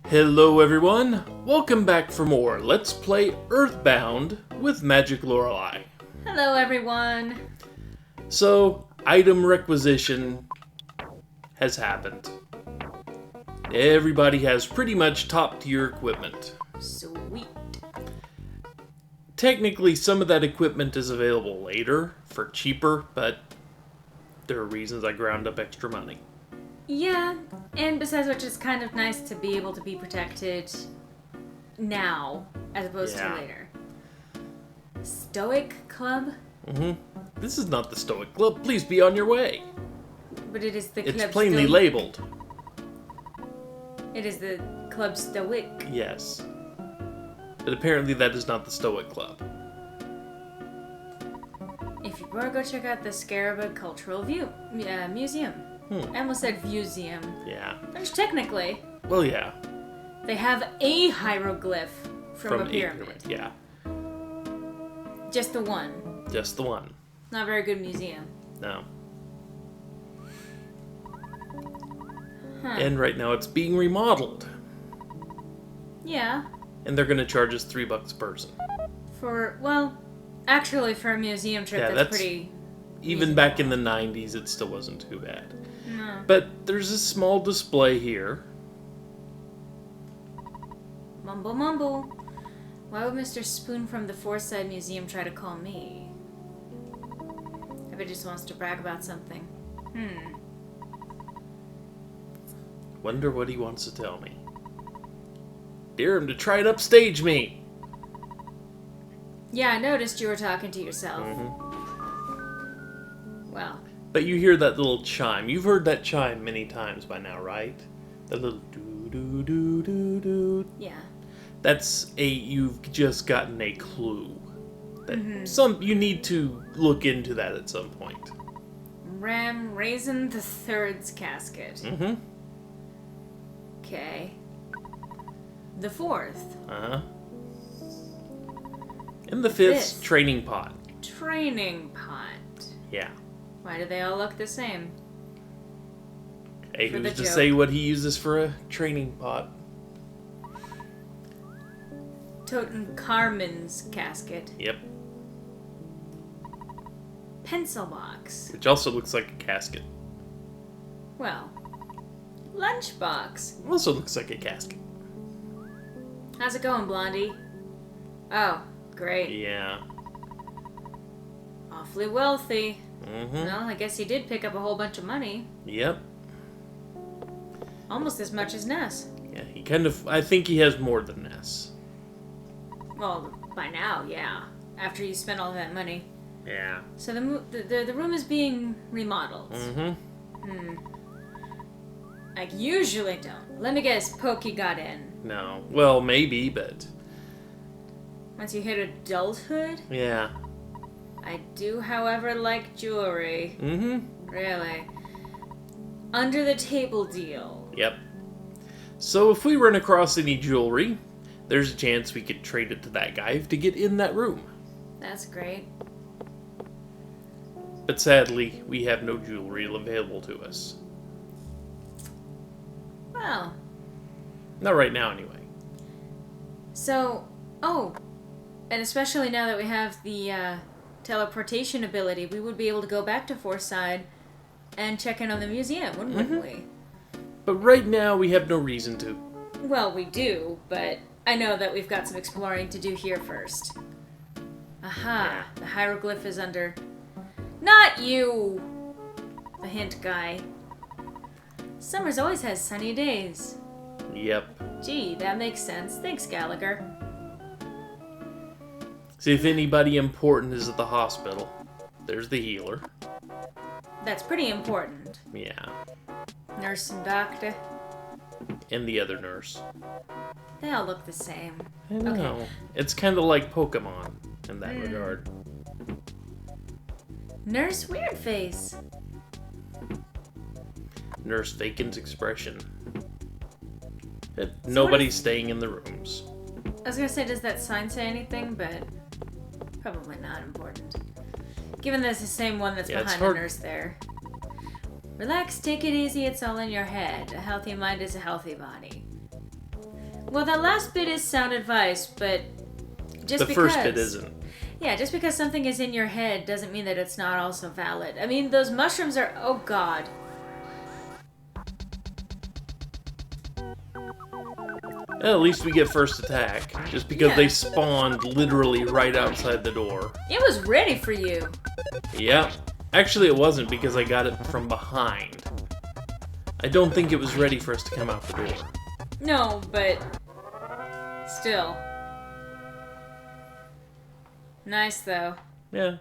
Hello everyone, welcome back for more Let's Play Earthbound with Magicklorelai. Hello everyone. So, item requisition has happened. Everybody has pretty much top tier equipment. Sweet. Technically, some of that equipment is available later for cheaper, but there are reasons I ground up extra money. Yeah, and besides which, it's kind of nice to be able to be protected now as opposed to later. Stoic Club? This is not the Stoic Club. Please be on your way. But it is the Club It's plainly Stoic. labeled. It is the Club Stoic. Yes. But apparently that is not the Stoic Club. If you want to go check out the Scarab Cultural Museum. I almost said museum. Yeah. Which technically, Well, yeah. they have a hieroglyph from a pyramid. Yeah. Just the one. Just the one. Not a very good museum. No. Huh. And right now it's being remodeled. Yeah. And they're going to charge us $3 a person. Actually, for a museum trip, that's pretty... Even back in the 90s, it still wasn't too bad. No. But there's a small display here. Mumble mumble. Why would Mr. Spoon from the Forsyth Museum try to call me? I bet he just wants to brag about something. Wonder what he wants to tell me. Dare him to try and upstage me. Yeah, I noticed you were talking to yourself. Well. But you hear that little chime. You've heard that chime many times by now, right? The little doo-doo-doo-doo-doo. Yeah. That's you've just gotten a clue. That you need to look into that at some point. Ram Raisin the Third's casket. Okay. The fourth. And the fifth, training pot. Training pot. Yeah. Why do they all look the same? Hey, who's to say what he uses for a training pot? Carmen's casket. Yep. Pencil box. Which also looks like a casket. Well, lunchbox. Also looks like a casket. How's it going, Blondie? Oh, great. Yeah. Awfully wealthy. Well, I guess he did pick up a whole bunch of money. Yep. Almost as much as Ness. Yeah, he kind of... I think he has more than Ness. Well, by now, yeah. After you spent all that money. Yeah. So the room is being remodeled. I usually don't. Let me guess, Pokey got in. No. Well, maybe, but... Once you hit adulthood? Yeah. I do, however, like jewelry. Really. Under the table deal. Yep. So if we run across any jewelry, there's a chance we could trade it to that guy to get in that room. That's great. But sadly, we have no jewelry available to us. Well. Not right now, anyway. So, and especially now that we have the teleportation ability, we would be able to go back to Forsyth and check in on the museum, wouldn't we? But right now, we have no reason to. Well, we do, but I know that we've got some exploring to do here first. Aha, the hieroglyph is under... Not you! The hint guy. Summers always has sunny days. Yep. Gee, that makes sense. Thanks, Gallagher. See, if anybody important is at the hospital, there's the healer. That's pretty important. Yeah. Nurse and doctor. And the other nurse. They all look the same. I know. Okay. It's kind of like Pokemon in that regard. Nurse Weirdface. Nurse Vacant's expression. Nobody's staying in the rooms. I was gonna say, does that sign say anything? But probably not important. Given that's the same one that's behind the nurse there. Relax, take it easy, it's all in your head. A healthy mind is a healthy body. Well, that last bit is sound advice, but just The first bit isn't. Yeah, just because something is in your head doesn't mean that it's not also valid. I mean, those mushrooms are... Oh, God. Well, at least we get first attack, just because they spawned literally right outside the door. It was ready for you. Yep. Actually, it wasn't, because I got it from behind. I don't think it was ready for us to come out the door. No, but... Still. Nice, though. Yeah.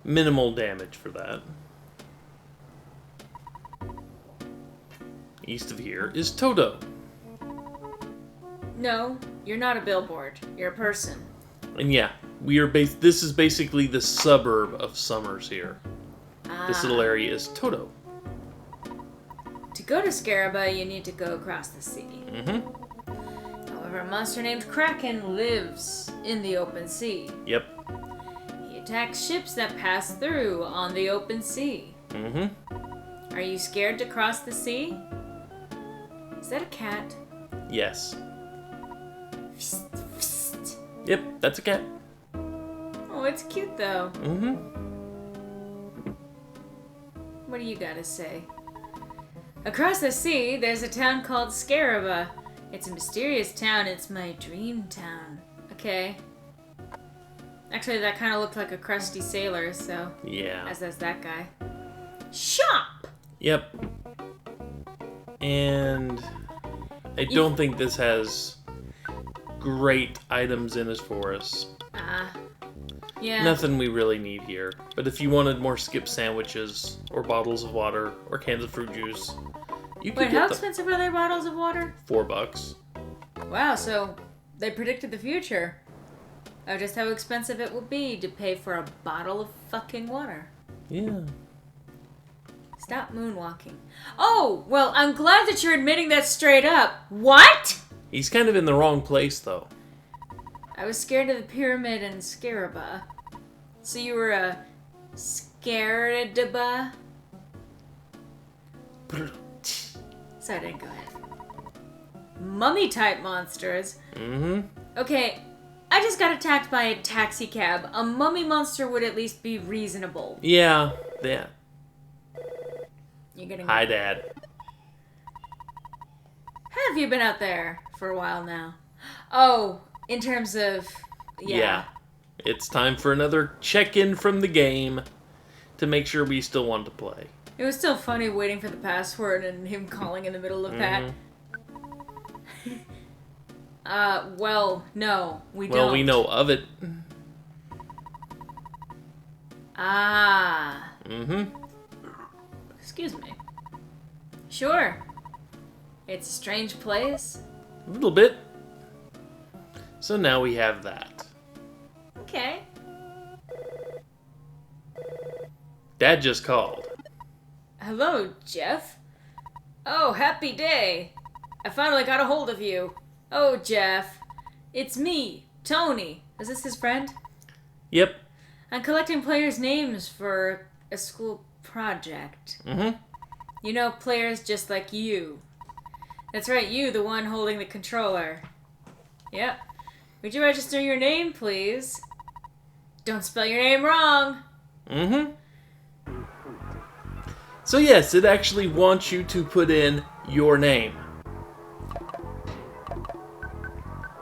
Minimal damage for that. East of here is Toto. No, you're not a billboard. You're a person. And yeah, we are this is basically the suburb of Summers here. This little area is Toto. To go to Scarab, you need to go across the sea. However, a monster named Kraken lives in the open sea. Yep. He attacks ships that pass through on the open sea. Are you scared to cross the sea? Is that a cat? Yes. Yep, that's a cat. Oh, it's cute though. What do you gotta say? Across the sea, there's a town called Scarab. It's a mysterious town. It's my dream town. Okay. Actually, that kind of looked like a crusty sailor, so... Yeah. As does that guy. Shop! Yep. And... I don't think this has great items in it for us. Yeah. Nothing we really need here. But if you wanted more skip sandwiches, or bottles of water, or cans of fruit juice, you could Wait, get how them. expensive are their bottles of water? $4. Wow, so they predicted the future of just how expensive it will be to pay for a bottle of fucking water. Yeah. Stop moonwalking. Oh, well, I'm glad that you're admitting that straight up. What? He's kind of in the wrong place, though. I was scared of the pyramid and Scarab. So you were a Scarab? Sorry, I didn't go ahead. Mummy-type monsters? Okay, I just got attacked by a taxi cab. A mummy monster would at least be reasonable. Yeah, that. You're getting... Hi, Dad. Have you been out there for a while now? Oh, in terms of... Yeah. It's time for another check-in from the game to make sure we still want to play. It was still funny waiting for the password and him calling in the middle of that. Well, no, we don't. Well, we know of it. Ah. Excuse me. Sure. It's a strange place. A little bit. So now we have that. Okay. Dad just called. Hello, Jeff. Oh, happy day. I finally got a hold of you. Oh, Jeff. It's me, Tony. Is this his friend? Yep. I'm collecting players' names for a school project. You know, players just like you. That's right, you, the one holding the controller. Yep. Would you register your name, please? Don't spell your name wrong. So yes, it actually wants you to put in your name.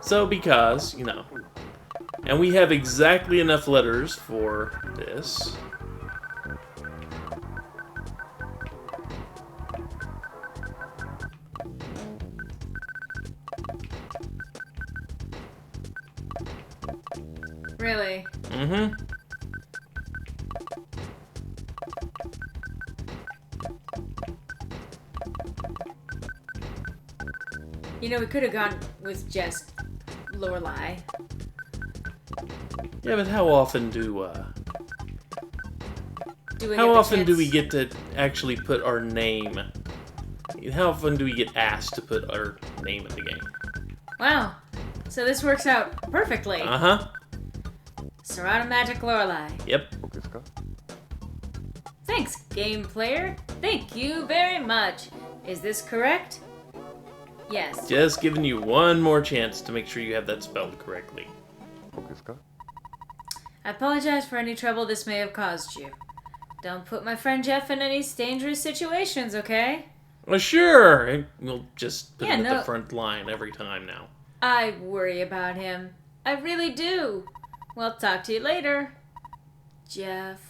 So because, you know, and we have exactly enough letters for this. Really? You know, we could have gone with just Lorelai. Yeah, but how often do we get to actually put our name? How often do we get asked to put our name in the game? Wow. So this works out perfectly. Serrata Magicklorelai. Yep. Thanks, game player. Thank you very much. Is this correct? Yes. Just giving you one more chance to make sure you have that spelled correctly. I apologize for any trouble this may have caused you. Don't put my friend Jeff in any dangerous situations, okay? Well, sure. And we'll just put Yeah, him at no- the front line every time now. I worry about him. I really do. Well, talk to you later. Jeff,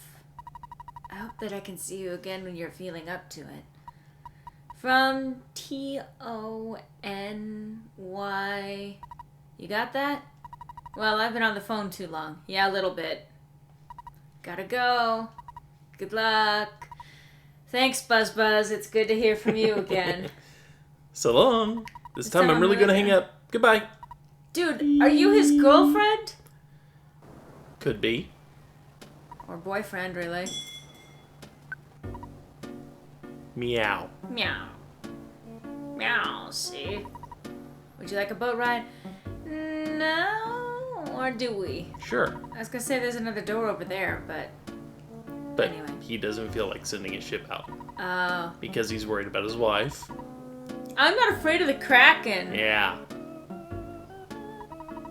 I hope that I can see you again when you're feeling up to it. From Tony. You got that? Well, I've been on the phone too long. Yeah, a little bit. Gotta go. Good luck. Thanks, Buzz. It's good to hear from you again. So long. This time I'm really gonna hang up. Goodbye. Dude, are you his girlfriend? Could be. Or boyfriend, really. Meow. Meow. Meow, see? Would you like a boat ride? No? Or do we? Sure. I was gonna say there's another door over there, but... But Anyway. he doesn't feel like sending his ship out. Oh. Because he's worried about his wife. I'm not afraid of the Kraken. Yeah.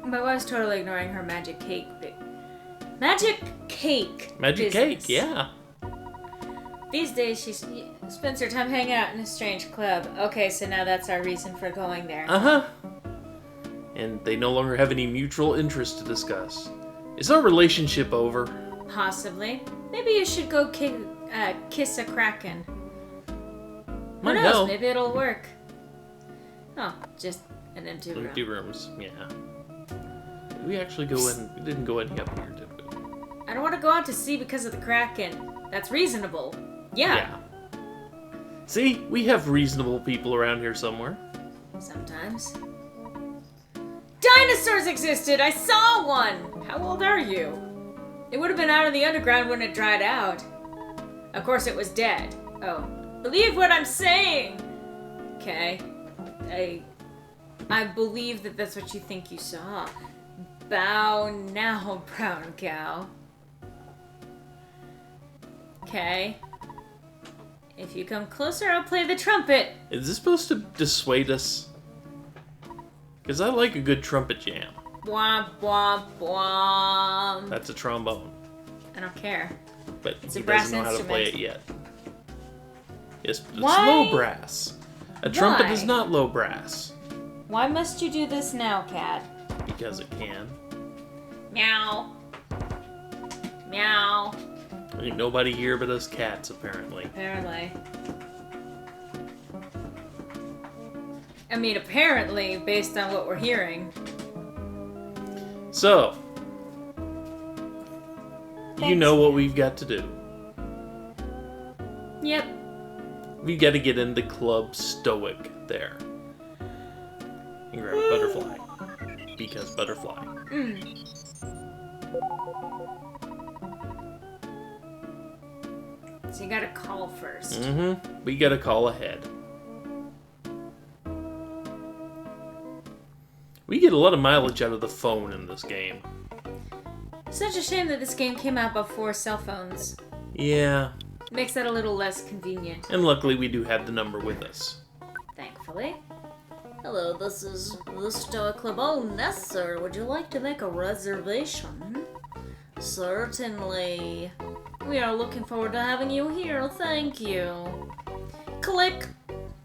My wife's totally ignoring her magic cake. Magic cake! Magic business. cake, yeah. These days she spends her time hanging out in a strange club. Okay, so now that's our reason for going there. Uh-huh. And they no longer have any mutual interest to discuss. Is our relationship over? Possibly. Maybe you should go kiss a Kraken. Who Might knows? help. Maybe it'll work. Oh, just an empty room. Empty rooms, yeah. Did we actually go in? We didn't go in up here, did we? I don't want to go out to sea because of the Kraken. That's reasonable. Yeah. See, we have reasonable people around here somewhere. Sometimes. Dinosaurs existed! I saw one! How old are you? It would have been out in the underground when it dried out. Of course it was dead. Oh. Believe what I'm saying! Okay. I believe that that's what you think you saw. Bow now, brown cow. Okay. If you come closer, I'll play the trumpet. Is this supposed to dissuade us? Because I like a good trumpet jam. Womp, womp, womp. That's a trombone. I don't care. But It's he a brass doesn't know how to play it instrument. yet. It's Why? low brass. A trumpet Why? is not low brass. Why must you do this now, cat? Because it can. Meow. Meow. Ain't nobody here but us cats, apparently. Apparently. I mean, apparently, based on what we're hearing. So, you Thanks. know what we've got to do. Yep. We got to get into Club Stoic there. And grab a butterfly. Because butterfly. So you gotta call first. Mm-hmm. We got to call ahead. We get a lot of mileage out of the phone in this game. Such a shame that this game came out before cell phones. Yeah. Makes that a little less convenient. And luckily we do have the number with us. Thankfully. Hello, this is the Stoic Club. Oh, yes, sir. Would you like to make a reservation? Certainly. We are looking forward to having you here. Thank you. Click.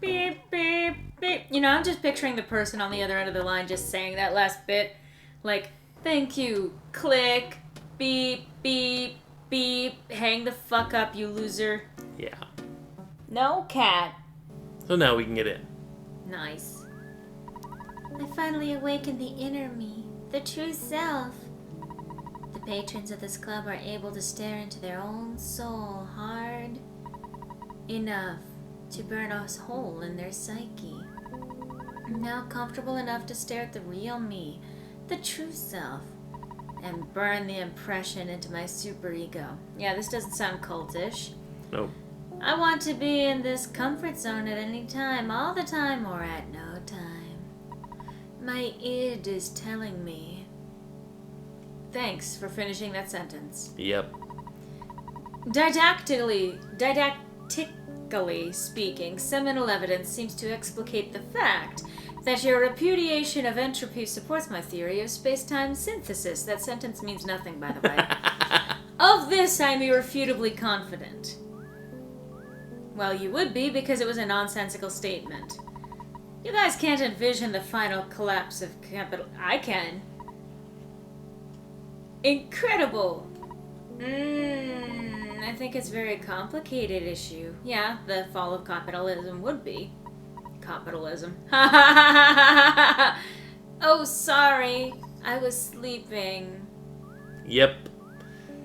Beep, beep, beep. You know, I'm just picturing the person on the other end of the line just saying that last bit. Like, thank you. Click. Beep, beep, beep. Hang the fuck up, you loser. Yeah. No, cat. So now we can get in. Nice. I finally awakened the inner me, the true self. The patrons of this club are able to stare into their own soul hard enough to burn a hole in their psyche. I'm now comfortable enough to stare at the real me, the true self, and burn the impression into my superego. Yeah, this doesn't sound cultish. Nope. I want to be in this comfort zone at any time, all the time, or at no time. My id is telling me. Thanks for finishing that sentence. Yep. Didactically speaking, seminal evidence seems to explicate the fact That your repudiation of entropy supports my theory of space-time synthesis. That sentence means nothing, by the way. Of this, I'm irrefutably confident. Well, you would be, because it was a nonsensical statement. You guys can't envision the final collapse of capital... I can. Incredible! I think it's a very complicated issue. Yeah, the fall of capitalism would be. Capitalism. Oh, sorry. I was sleeping. Yep.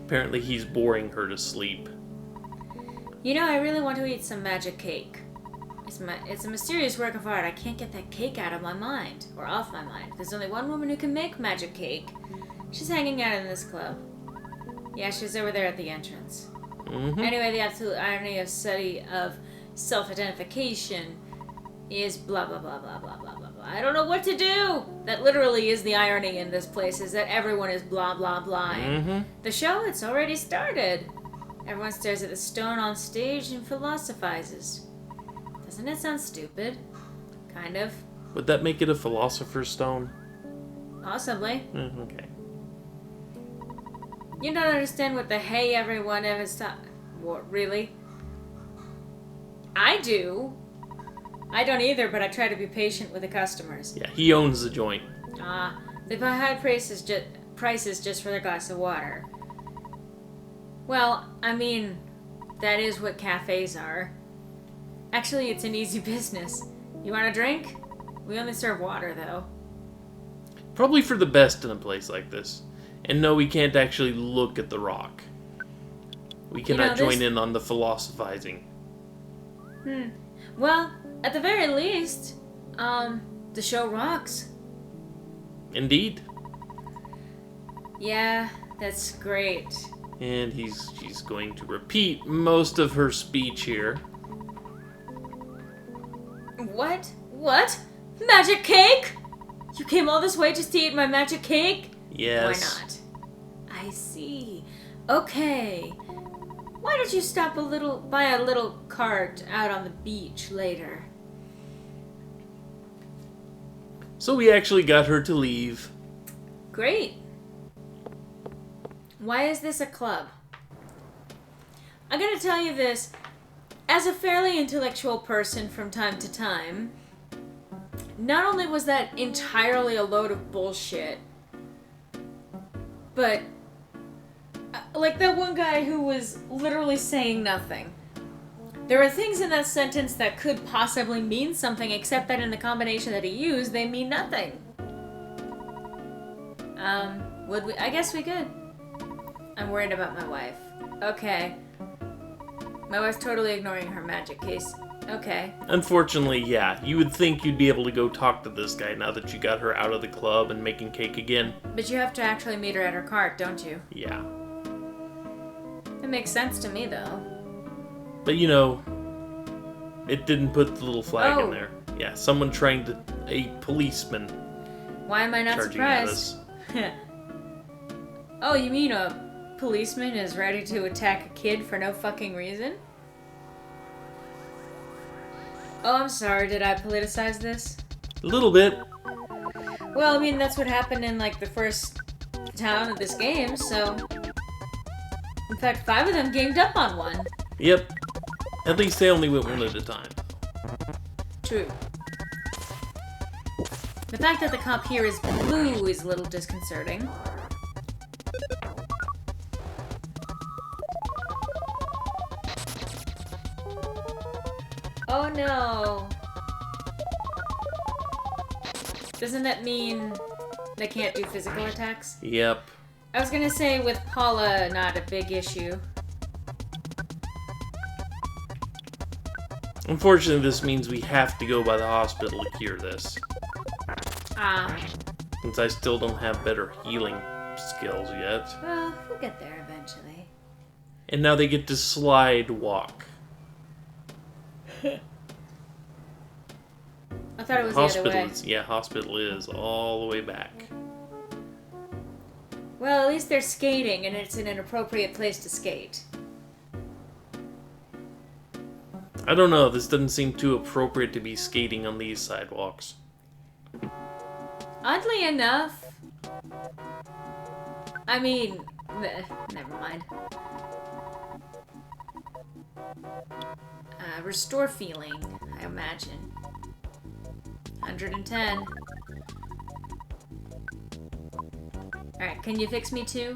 Apparently he's boring her to sleep. You know, I really want to eat some magic cake. It's a mysterious work of art. I can't get that cake out of my mind. Or off my mind. There's only one woman who can make magic cake. She's hanging out in this club. Yeah, she's over there at the entrance. Anyway, the absolute irony of study of self-identification is blah blah blah blah blah blah blah blah. I don't know what to do! That literally is the irony in this place, is that everyone is blah blah blah. The show, it's already started. Everyone stares at the stone on stage and philosophizes. Doesn't it sound stupid? Kind of. Would that make it a philosopher's stone? Possibly. Okay. You don't understand what the hey everyone ever stop. What, really? I do. I don't either, but I try to be patient with the customers. Yeah, he owns the joint. They buy high prices just for their glass of water. Well, I mean, that is what cafes are. Actually, it's an easy business. You want a drink? We only serve water, though. Probably for the best in a place like this. And no, we can't actually look at the rock. We cannot join in on the philosophizing. Well, at the very least, the show rocks. Indeed. Yeah, that's great. And she's going to repeat most of her speech here. What? What? Magic cake? You came all this way just to eat my magic cake? Yes. Why not? I see. Okay. Why don't you stop by a little cart out on the beach later? So we actually got her to leave. Great. Why is this a club? I'm gonna tell you this. As a fairly intellectual person from time to time, not only was that entirely a load of bullshit, but like that one guy who was literally saying nothing. There are things in that sentence that could possibly mean something, except that in the combination that he used, they mean nothing. Would we? I guess we could. I'm worried about my wife. Okay. My wife's totally ignoring her magic case. Okay. Unfortunately, yeah. You would think you'd be able to go talk to this guy now that you got her out of the club and making cake again. But you have to actually meet her at her cart, don't you? Yeah. It makes sense to me, though. But you know, it didn't put the little flag in there. Yeah, someone a policeman. Why am I not charging at surprised? Oh, you mean a policeman is ready to attack a kid for no fucking reason? Oh, I'm sorry, did I politicize this? A little bit. Well, I mean, that's what happened in, like, the first town of this game, so... In fact, 5 of them ganged up on one. Yep. At least they only went one at a time. True. The fact that the cop here is blue is a little disconcerting. Oh no! Doesn't that mean they can't do physical attacks? Yep. I was gonna say with Paula, not a big issue. Unfortunately, this means we have to go by the hospital to cure this. Since I still don't have better healing skills yet. Well, we'll get there eventually. And now they get to slide walk. I thought it was the other way. Yeah, hospital is all the way back. Well, at least they're skating, and it's in an appropriate place to skate. I don't know, this doesn't seem too appropriate to be skating on these sidewalks. Oddly enough, I mean, never mind. Restore feeling, I imagine. 110. Alright, can you fix me too?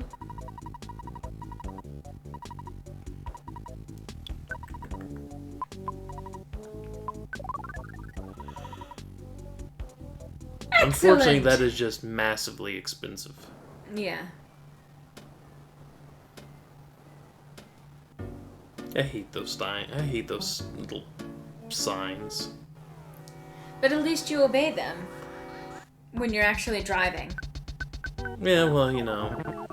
Unfortunately, that is just massively expensive. Yeah. I hate those little signs. But at least you obey them when you're actually driving. Yeah, well, you know,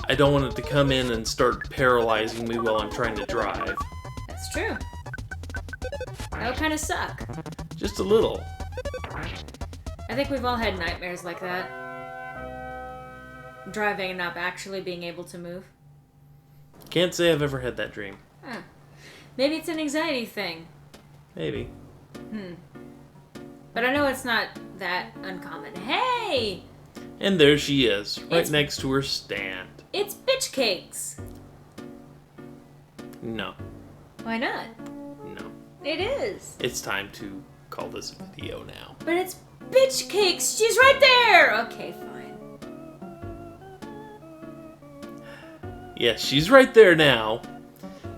I don't want it to come in and start paralyzing me while I'm trying to drive. That's true. That would kind of suck. Just a little. I think we've all had nightmares like that. Driving and not actually being able to move. Can't say I've ever had that dream. Huh. Maybe it's an anxiety thing. Maybe. But I know it's not that uncommon. Hey! And there she is, right next to her stand. It's bitch cakes. No. Why not? No. It is. It's time to call this a video now. But it's bitch cakes. She's right there. Okay, fine. Yes, she's right there now.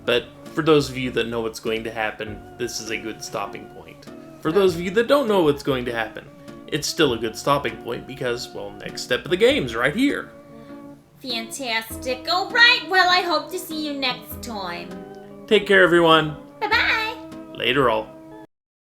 But for those of you that know what's going to happen, this is a good stopping point. For those of you that don't know what's going to happen, it's still a good stopping point because, well, next step of the game's right here. Fantastic. All right. Well, I hope to see you next time. Take care, everyone. Bye-bye. Later, all.